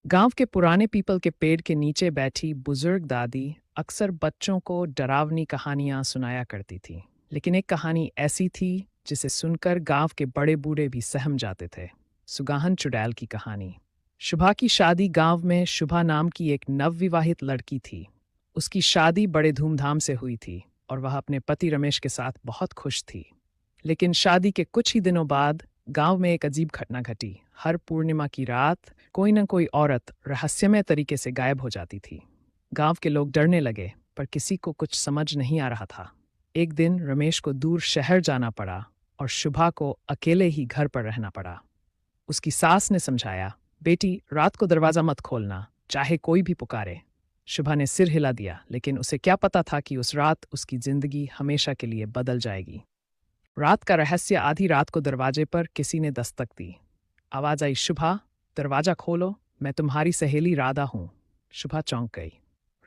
गांव के पुराने पीपल के पेड़ के नीचे बैठी बुजुर्ग दादी अक्सर बच्चों को डरावनी कहानियां सुनाया करती थी। लेकिन एक कहानी ऐसी थी जिसे सुनकर गांव के बड़े बूढ़े भी सहम जाते थे। सुगाहन चुड़ैल की कहानी। शुभा की शादी गांव में शुभा नाम की एक नवविवाहित लड़की थी। उसकी शादी बड़े धूमधाम से हुई थी और वह अपने पति रमेश के साथ बहुत खुश थी। लेकिन शादी के कुछ ही दिनों बाद गांव में एक अजीब घटना घटी। हर पूर्णिमा की रात कोई न कोई औरत रहस्यमय तरीके से गायब हो जाती थी। गांव के लोग डरने लगे, पर किसी को कुछ समझ नहीं आ रहा था। एक दिन रमेश को दूर शहर जाना पड़ा और शुभा को अकेले ही घर पर रहना पड़ा। उसकी सास ने समझाया, बेटी रात को दरवाजा मत खोलना, चाहे कोई भी पुकारे। शुभा ने सिर हिला दिया, लेकिन उसे क्या पता था कि उस रात उसकी जिंदगी हमेशा के लिए बदल जाएगी। रात का रहस्य। आधी रात को दरवाजे पर किसी ने दस्तक दी। आवाज आई, शुभा दरवाजा खोलो, मैं तुम्हारी सहेली राधा हूं। शुभा चौंक गई।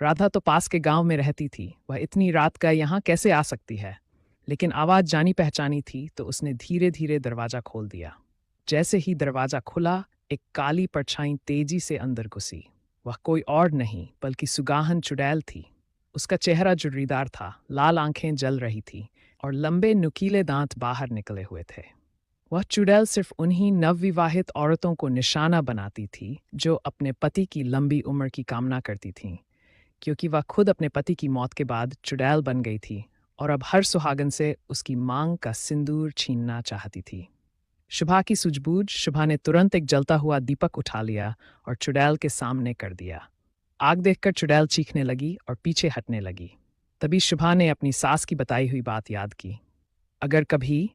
राधा तो पास के गांव में रहती थी, वह इतनी रात का यहाँ कैसे आ सकती है? लेकिन आवाज जानी पहचानी थी, तो उसने धीरे धीरे दरवाजा खोल दिया। जैसे ही दरवाजा खुला, एक काली परछाई तेजी से अंदर घुसी। वह कोई और नहीं बल्कि सुगाहन चुड़ैल थी। उसका चेहरा जुर्रीदार था, लाल आंखें जल रही थीं और लंबे नुकीले दांत बाहर निकले हुए थे। वह चुड़ैल सिर्फ उन्हीं नवविवाहित औरतों को निशाना बनाती थी जो अपने पति की लंबी उम्र की कामना करती थीं, क्योंकि वह खुद अपने पति की मौत के बाद चुड़ैल बन गई थी और अब हर सुहागन से उसकी मांग का सिंदूर छीनना चाहती थी। शुभा की सूझबूझ। शुभा ने तुरंत एक जलता हुआ दीपक उठा लिया और चुड़ैल के सामने कर दिया। आग देखकर चुड़ैल चीखने लगी और पीछे हटने लगी। तभी शुभा ने अपनी सास की बताई हुई बात याद की। अगर कभी